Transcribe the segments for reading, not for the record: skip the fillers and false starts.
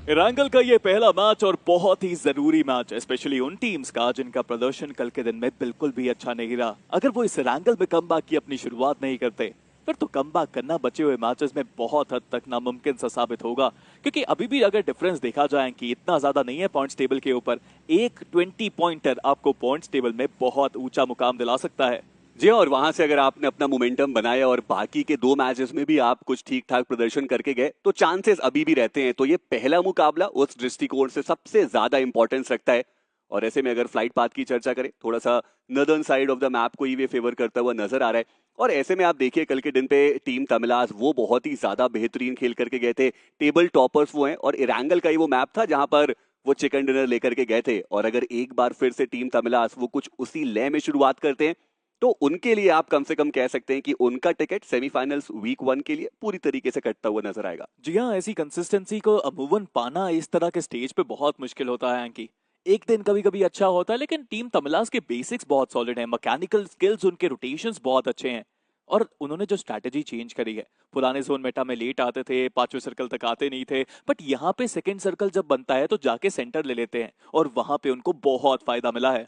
इरांगल का ये पहला मैच और बहुत ही जरूरी मैच है, स्पेशली उन टीम्स का जिनका प्रदर्शन कल के दिन में बिल्कुल भी अच्छा नहीं रहा। अगर वो इस इरांगल में कमबैक की अपनी शुरुआत नहीं करते फिर तो कमबैक करना बचे हुए मैचेस में बहुत हद तक नामुमकिन सा साबित होगा, क्योंकि अभी भी अगर डिफरेंस देखा जाए कि इतना ज्यादा नहीं है पॉइंट्स टेबल के ऊपर। एक 20 पॉइंटर आपको पॉइंट्स टेबल में बहुत ऊंचा मुकाम दिला सकता है। जी हाँ, और वहां से अगर आपने अपना मोमेंटम बनाया और बाकी के 2 मैचेस में भी आप कुछ ठीक ठाक प्रदर्शन करके गए तो चांसेस अभी भी रहते हैं। तो ये पहला मुकाबला उस दृष्टिकोण से सबसे ज्यादा इंपॉर्टेंस रखता है। और ऐसे में अगर फ्लाइट पाथ की चर्चा करें, थोड़ा सा northern side of the map को ही वे फेवर करता हुआ नजर आ रहा है। और ऐसे में आप देखिए कल के दिन पे टीम तमिलास वो बहुत ही ज्यादा बेहतरीन खेल करके गए थे। टेबल टॉपर्स वो हैं और इरांगल का ही वो मैप था जहां पर वो चिकन डिनर लेकर के गए थे। और अगर एक बार फिर से टीम तमिलास वो कुछ उसी लय में शुरुआत करते हैं तो उनके लिए आप कम से कम कह सकते हैं कि उनका टिकट सेमीफाइनल्स वीक 1 के लिए पूरी तरीके से कटता हुआ नजर आएगा। जी हाँ, ऐसी कंसिस्टेंसी को अमूमन पाना इस तरह के स्टेज पे बहुत मुश्किल होता है कि एक दिन कभी कभी अच्छा होता है, लेकिन टीम तमिलास के बेसिक्स बहुत सॉलिड हैं, मैकेनिकल स्किल्स, उनके रोटेशंस बहुत अच्छे हैं। और उन्होंने जो स्ट्रैटेजी चेंज करी है, पुराने जोन मेटा में लेट आते थे, पांचवें सर्कल तक आते नहीं थे, बट यहाँ पे सेकंड सर्कल जब बनता है तो जाके सेंटर ले लेते हैं और वहां पे उनको बहुत फायदा मिला है।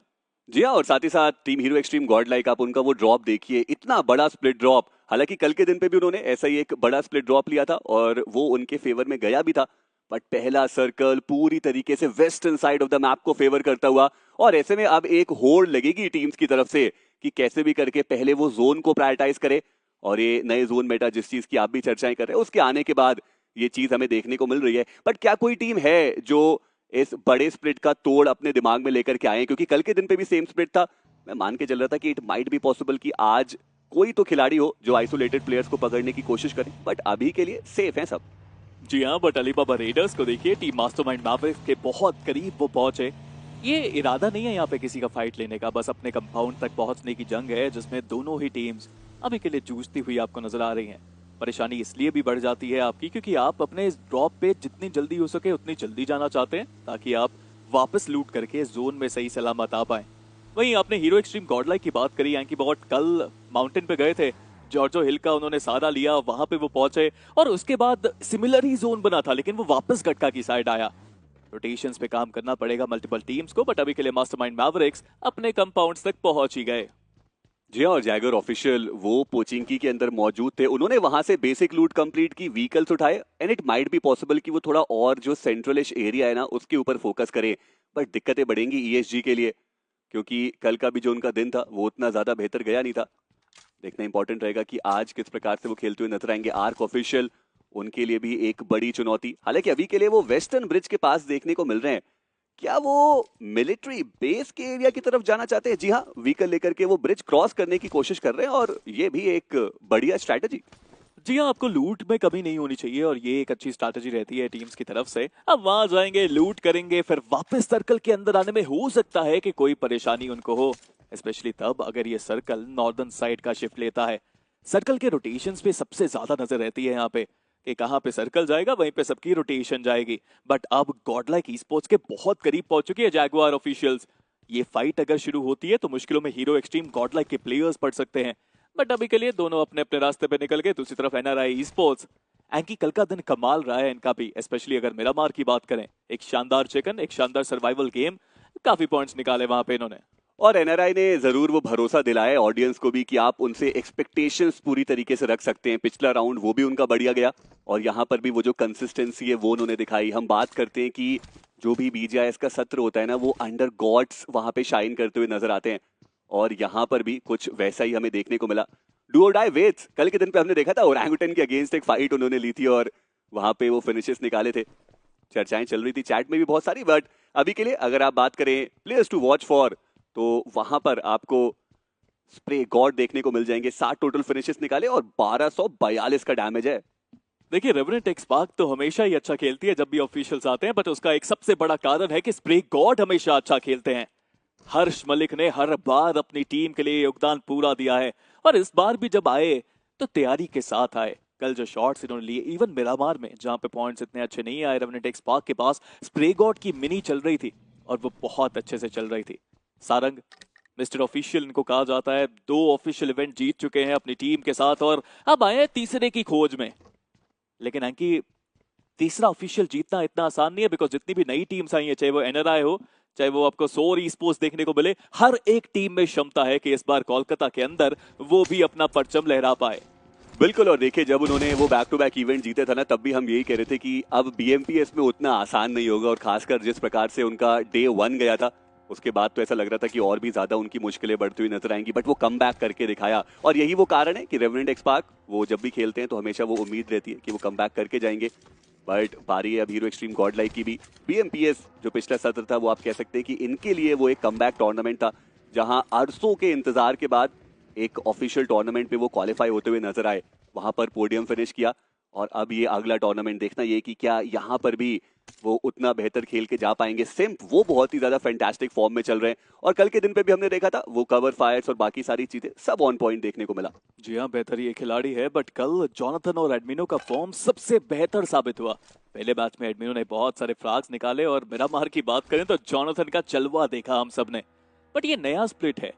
जी हाँ, और साथ ही साथ team hero extreme God like आप उनका वो ड्रॉप देखिए, इतना बड़ा स्प्लिट ड्रॉप। हालांकि कल के दिन पे भी उन्होंने ऐसा ही एक बड़ा स्प्लिट ड्रॉप लिया था और वो उनके फेवर में गया भी था। बट पहला सर्कल पूरी तरीके से western side of the map को फेवर करता हुआ। और ऐसे में अब एक होड़ लगेगी टीम्स की तरफ से कि कैसे भी करके पहले वो जोन को प्रायोरिटाइज करे। और ये नए जोन मेटा जिस चीज की आप भी चर्चाएं कर रहे हैं उसके आने के बाद ये चीज हमें देखने को मिल रही है। बट क्या कोई टीम है जो इस बड़े स्प्लिट का तोड़ अपने दिमाग में लेकर के आए? क्योंकि कल के दिन पे भी सेम स्प्लिट था। मैं मान के चल रहा था कि इट माइट बी पॉसिबल कि आज कोई तो खिलाड़ी हो जो आइसोलेटेड प्लेयर्स को पकड़ने की कोशिश करे, बट अभी के लिए सेफ है सब। जी हाँ, बट अलीबाबा रेडर्स को देखिए, टीम मास्टरमाइंड मैवरिक्स के बहुत करीब वो पहुंचे। ये इरादा नहीं है यहाँ पे किसी का फाइट लेने का, बस अपने कंपाउंड तक पहुंचने की जंग है जिसमें दोनों ही टीम्स अभी के लिए जूझती हुई आपको नजर आ रही हैं। परेशानी इसलिए भी बढ़ जाती है आपकी क्योंकि आप अपने इस ड्रॉप पे जितनी जल्दी हो सके उतनी जल्दी जाना चाहते हैं ताकि आप वापस लूट करके जोन में सही सलामत आ पाए। वहीं आपने हीरो एक्सट्रीम गॉडलाइक की बात करी, एंकी बॉट कल माउंटेन पे गए थे, जॉर्जो हिल का उन्होंने सहारा लिया, वहां पे वो पहुंचे और उसके बाद सिमिलर ही जोन बना था लेकिन वो वापस गटका की साइड आया। रोटेशंस पे काम करना पड़ेगा मल्टीपल टीम्स को, बट अभी के लिए मास्टरमाइंड मैवरिक्स अपने कंपाउंड्स तक पहुंच ही गए। जी हाँ, और जैगर ऑफिशियल वो पोचिंकी के अंदर मौजूद थे। उन्होंने वहां से बेसिक लूट कंप्लीट की, व्हीकल्स उठाए and it might be possible कि वो थोड़ा और जो सेंट्रलिश एरिया है ना उसके ऊपर फोकस करें। बट दिक्कतें बढ़ेंगी ईएसजी के लिए, क्योंकि कल का भी जो उनका दिन था वो उतना ज्यादा बेहतर गया नहीं था। देखना इंपॉर्टेंट रहेगा कि आज किस प्रकार से वो खेलते हुए नजर आएंगे। आर्क ऑफिशियल उनके लिए भी एक बड़ी चुनौती। हालांकि अभी के लिए वो वेस्टर्न ब्रिज के पास देखने को मिल रहे हैं। क्या वो मिलिट्री बेस के एरिया की तरफ जाना चाहते हैं? जी हाँ, व्हीकल लेकर के वो ब्रिज क्रॉस करने की कोशिश कर रहे हैं और ये भी एक बढ़िया स्ट्रैटेजी। जी हाँ, आपको लूट में कमी नहीं होनी चाहिए और ये एक अच्छी स्ट्रैटेजी रहती है टीम्स की तरफ से। अब वहां जाएंगे, लूट करेंगे, फिर वापस सर्कल के अंदर आने में हो सकता है कि कोई परेशानी उनको हो, स्पेशली तब अगर ये सर्कल नॉर्दर्न साइड का शिफ्ट लेता है। सर्कल के रोटेशंस पे सबसे ज्यादा नजर रहती है यहाँ पे कि कहाँ पे सर्कल जाएगा वहीं पे सबकी रोटेशन जाएगी। बट अब गॉडलाइक ई-स्पोर्ट्स के बहुत करीब पहुंच चुकी है जैगुआर ऑफिशियल्स। ये फाइट अगर शुरू होती है तो मुश्किलों में हीरो एक्सट्रीम गॉडलाइक के प्लेयर्स पड़ सकते हैं। बट अभी के लिए दोनों अपने अपने रास्ते पे निकल गए। दूसरी तरफ एनआरआई ई स्पोर्ट्स, एंकी कल का दिन कमाल रहा है इनका भी, स्पेशली अगर मिरामार की बात करें। एक शानदार चिकन, एक शानदार सर्वाइवल गेम, काफी पॉइंट्स निकाले वहां पे इन्होंने। और एनआरआई ने जरूर वो भरोसा दिलाया ऑडियंस को भी कि आप उनसे एक्सपेक्टेशंस पूरी तरीके से रख सकते हैं। पिछला राउंड वो भी उनका बढ़िया गया और यहाँ पर भी वो जो कंसिस्टेंसी है वो उन्होंने दिखाई। हम बात करते हैं कि जो भी बीजीआईएस का सत्र होता है ना वो अंडर गॉड्स वहां पे शाइन करते हुए नजर आते हैं। और यहाँ पर भी कुछ वैसा ही हमें देखने को मिला। डू और डाई वेट्स कल के दिन पे हमने देखा था, ओरंगुटन के अगेंस्ट एक फाइट उन्होंने ली थी और वहां पे वो फिनिशेस निकाले थे। चर्चाएं चल रही थी चैट में भी बहुत सारी। बट अभी के लिए अगर आप बात करें प्लेयर्स टू वॉच फॉर, तो वहां पर आपको स्प्रे गॉड देखने को मिल जाएंगे। 7 टोटल फिनिशेस निकाले और 1242 का डैमेज है। देखिए, रेवरेंट एक्स पार्क तो हमेशा ही अच्छा खेलती है जब भी ऑफिशियल्स आते हैं, बट उसका एक सबसे बड़ा कारण है कि स्प्रे गॉड हमेशा अच्छा खेलते हैं। हर्ष मलिक ने हर बार अपनी टीम के लिए योगदान पूरा दिया है और इस बार भी जब आए तो तैयारी के साथ आए। कल जो शॉट्स इन्होंने लिए, इवन मिरामार में जहां पे पॉइंट्स इतने अच्छे नहीं आए, रेवनेंट एक्स पार्क के पास स्प्रे गॉड की मिनी चल रही थी और वो बहुत अच्छे से चल रही थी। सारंग, मिस्टर ऑफिशियल इनको कहा जाता है, 2 ऑफिशियल इवेंट जीत चुके हैं अपनी टीम के साथ और अब आए हैं तीसरे की खोज में। लेकिन एंकी तीसरा ऑफिशियल जीतना इतना आसान नहीं है, बिकॉज जितनी भी नई टीम्स आई है, चाहे वो एनआरआई हो, चाहे वो आपको सोर ई स्पोर्ट्स देखने को मिले, हर एक टीम में क्षमता है कि इस बार कोलकाता के अंदर वो भी अपना परचम लहरा पाए। बिल्कुल, और देखिए जब उन्होंने वो बैक टू बैक इवेंट जीते था ना, तब भी हम यही कह रहे थे कि अब बीएमपीएस में उतना आसान नहीं होगा, और खासकर जिस प्रकार से उनका डे 1 गया था, उसके बाद तो ऐसा लग रहा था कि और भी ज्यादा उनकी मुश्किलें बढ़ती हुई नजर आएंगी, बट वो कम बैक करके दिखाया। और यही वो कारण है कि रेवेनेंट एक्सपार्क वो जब भी खेलते हैं तो हमेशा वो उम्मीद रहती है कि वो कम बैक करके जाएंगे। बट बारी है अब हीरो एक्सट्रीम गॉड लाइक की भी। बीएमपीएस जो पिछला सत्र था, वो आप कह सकते हैं कि इनके लिए वो एक कम बैक टूर्नामेंट था, जहां अरसों के इंतजार के बाद एक ऑफिशियल टूर्नामेंट में वो क्वालिफाई होते हुए नजर आए, वहां पर पोडियम फिनिश किया। और अब ये अगला टूर्नामेंट देखना ये कि क्या यहाँ पर भी वो उतना बेहतर खेल के जा पाएंगे। सिम्प वो बहुत ही ज्यादा फैंटास्टिक फॉर्म में चल रहे हैं, और कल के दिन पे भी हमने देखा था वो कवर फायर्स और बाकी सारी चीजें सब ऑन पॉइंट देखने को मिला। जी हाँ, बेहतर ये खिलाड़ी है, बट कल जोनाथन और एडमिनो का फॉर्म सबसे बेहतर साबित हुआ। पहले मैच में एडमिनो ने बहुत सारे फ्रैग्स निकाले, और मिरामार की बात करें तो जोनाथन का चलवा देखा हम सब ने। बट ये नया स्प्लिट है,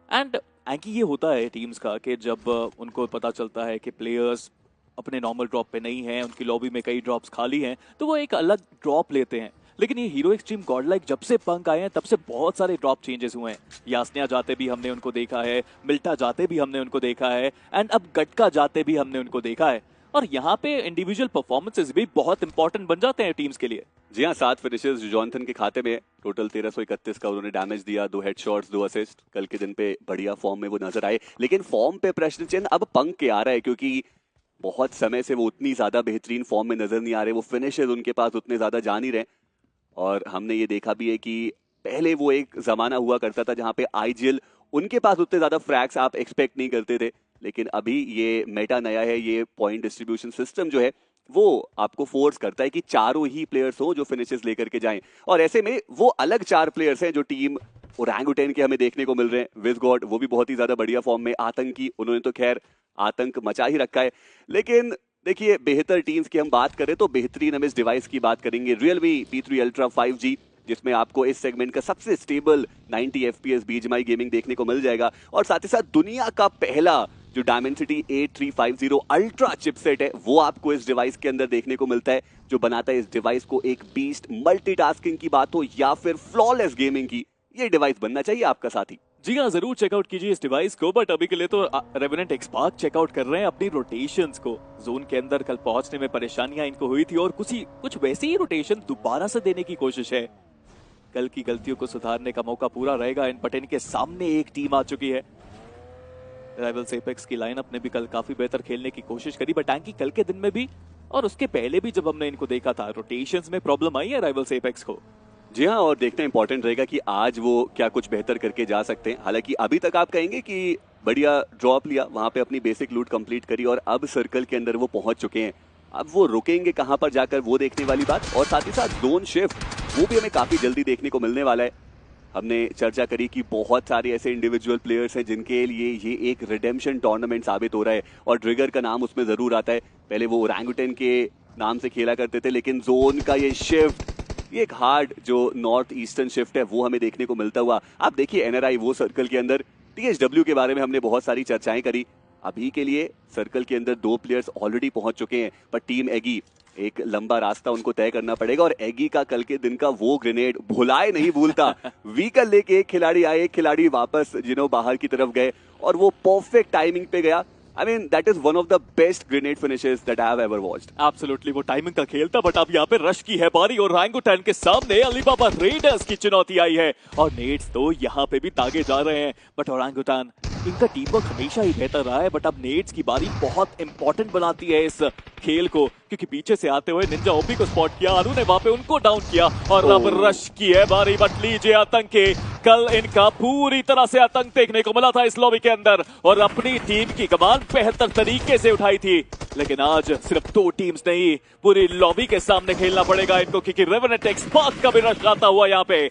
एंड एंकी ये होता है टीम्स का कि जब उनको पता चलता है कि प्लेयर्स अपने नॉर्मल ड्रॉप पे नहीं हैं, उनकी लॉबी में कई ड्रॉप्स खाली हैं, तो वो एक अलग ड्रॉप लेते हैं। लेकिन ये हीरो एक्सट्रीम गॉडलाइक जब से पंक आए हैं, तब से बहुत सारे ड्रॉप चेंजेस हुए हैं। यास्निया जाते भी हमने उनको देखा है, मिल्टा जाते भी हमने उनको देखा है, एंड अब गटका जाते भी हमने उनको देखा है। और यहाँ पे इंडिविजुअल परफॉर्मेंसेस भी बहुत इंपॉर्टेंट बन जाते हैं टीम्स के लिए। जी हाँ, 7 फिनिशेस जॉनथन के खाते में, टोटल 1331 का उन्होंने डैमेज दिया, 2 हेडशॉट्स 2 असिस्ट। कल के दिन पे बढ़िया फॉर्म में वो नजर आए, लेकिन फॉर्म पे प्रश्न चिन्ह अब पंक के आ रहा है, क्योंकि बहुत समय से वो उतनी ज्यादा बेहतरीन फॉर्म में नजर नहीं आ रहे। वो फिनिशेस उनके पास उतने ज्यादा जा नहीं रहे, और हमने ये देखा भी है कि पहले वो एक जमाना हुआ करता था जहां पे आईजीएल उनके पास उतने ज्यादा फ्रैग्स आप एक्सपेक्ट नहीं करते थे, लेकिन अभी ये मेटा नया है। ये पॉइंट डिस्ट्रीब्यूशन सिस्टम जो है वो आपको फोर्स करता है कि चारों ही प्लेयर्स हो जो फिनिशेस लेकर के जाएं, और ऐसे में वो अलग 4 प्लेयर्स हैं जो टीम ओरंगुटैन के हमें देखने को मिल रहे हैं। विज़गॉड वो भी बहुत ही ज्यादा बढ़िया फॉर्म में, आतंकी उन्होंने तो खैर आतंक मचा ही रखा है। लेकिन देखिए बेहतर टीम्स की हम बात करें तो बेहतरीन हम इस डिवाइस की बात करेंगे, Realme P3 Ultra 5G, जिसमें आपको इस सेगमेंट का सबसे स्टेबल 90 FPS बीजीएमआई गेमिंग देखने को मिल जाएगा, और साथ ही साथ दुनिया का पहला जो डायमेंसिटी 8350 अल्ट्रा चिपसेट है वो आपको इस डिवाइस के अंदर देखने को मिलता है, जो बनाता है इस डिवाइस को एक बीस्ट। मल्टीटास्किंग की बात हो या फिर फ्लॉलेस गेमिंग की, ये डिवाइस बनना चाहिए आपका साथी। जी हाँ, जरूर चेकआउट कीजिए इस डिवाइस को, बट अभी के लिए तो रेवेनेंट एक्सपार्क चेकआउट कर रहे हैं अपनी रोटेशंस को। जोन के अंदर कल पहुंचने में परेशानियां इनको हुई थी, और कुछ वैसे ही रोटेशन दोबारा से देने की कोशिश है। कल की गलतियों को सुधारने का मौका पूरा रहेगा, बट इनके सामने एक टीम आ चुकी है। राइवल्स एपेक्स की लाइनअप ने भी कल काफी बेहतर खेलने की कोशिश करी, बट एंकी कल के दिन में भी और उसके पहले भी जब हमने इनको देखा था, रोटेशंस में प्रॉब्लम आई है राइवल्स एपेक्स को। जी हाँ, और देखना इंपॉर्टेंट रहेगा कि आज वो क्या कुछ बेहतर करके जा सकते हैं। हालांकि अभी तक आप कहेंगे कि बढ़िया ड्रॉप लिया, वहां पे अपनी बेसिक लूट कंप्लीट करी, और अब सर्कल के अंदर वो पहुंच चुके हैं। अब वो रुकेंगे कहां पर जाकर, वो देखने वाली बात। और साथ ही साथ जोन शिफ्ट वो भी हमें काफी जल्दी देखने को मिलने वाला है। हमने चर्चा करी कि बहुत सारे ऐसे इंडिविजुअल प्लेयर्स हैं जिनके लिए ये एक रिडेम्पशन टूर्नामेंट साबित हो रहा है, और ट्रिगर का नाम उसमें जरूर आता है। पहले वो ओरंगुटैन के नाम से खेला करते थे, लेकिन जोन का ये शिफ्ट, ये एक हार्ड जो नॉर्थ ईस्टर्न शिफ्ट है वो हमें देखने को मिलता हुआ। आप देखिए एनआरआई वो सर्कल के अंदर, टीएचडब्ल्यू के बारे में हमने बहुत सारी चर्चाएं करी। अभी के लिए सर्कल के अंदर 2 प्लेयर्स ऑलरेडी पहुंच चुके हैं, पर टीम एगी एक लंबा रास्ता उनको तय करना पड़ेगा, और एगी का कल के दिन का वो ग्रेनेड भुलाए नहीं भूलता। व्हीकल लेके एक खिलाड़ी आए, एक खिलाड़ी वापस जिन्हों बाहर की तरफ गए, और वो परफेक्ट टाइमिंग पे गया। I mean, that is one of the best grenade finishes that I have ever watched. Absolutely, वो टाइमिंग का खेल था, बट अब यहाँ पे रश की है बारी, और ओरंगुटैन के सामने अलीबाबा रेडर्स की चुनौती आई है, और नेट्स तो यहाँ पे भी दागे जा रहे हैं। बट ओरंगुटैन, इनका टीम वर्क हमेशा ही बेहतर रहा है, बट अब नेट्स की बारी बहुत इंपॉर्टेंट बनाती है इस खेल को, क्योंकि पीछे से आते हुए निंजा ओपी को स्पॉट किया, अनु ने वहां पे उनको डाउन किया, और अब रश की है बारी। बट लीजिए आतंकी, कल इनका पूरी तरह से आतंक देखने को मिला था इस लॉबी के अंदर, और अपनी टीम की कमान बेहतर तरीके से उठाई थी। लेकिन आज सिर्फ 2 टीम्स नहीं, पूरी लॉबी के सामने खेलना पड़ेगा इनको, क्योंकि रेवेनेंट एक्सपार्क का भी रश आता हुआ यहाँ पे।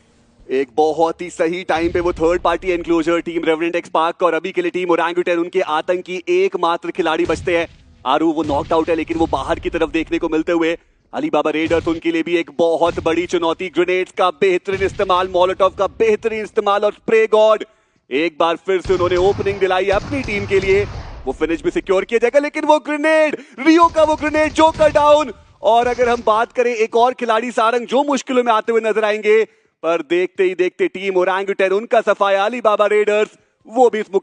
एक बहुत ही सही टाइम पे वो थर्ड पार्टी एनक्लोजर टीम रेवेनेंट एक्सपार्क, और अभी के लिए टीम ओरंगुटैन उनके आतंकी एकमात्र खिलाड़ी बचते हैं। आरू वो नॉकड आउट है, लेकिन वो बाहर की तरफ देखने को मिलते हुए। अलीबाबा रेडर्स उनके लिए भी एक बहुत बड़ी चुनौती, ग्रेनेड्स का बेहतरीन इस्तेमाल, मोलोटोव का बेहतरीन इस्तेमाल, और स्प्रे गॉड एक बार फिर से उन्होंने ओपनिंग दिलाई है अपनी टीम के लिए। वो फिनिश भी सिक्योर किया जाएगा, लेकिन वो ग्रेनेड, रियो का वो ग्रेनेड, जोकर डाउन, और अगर हम बात करें एक और खिलाड़ी सारंग जो मुश्किलों में आते हुए नजर आएंगे, पर देखते ही देखते टीम ओरंगुटन उनका सफाया अलीबाबा रेडर्स वो भी इस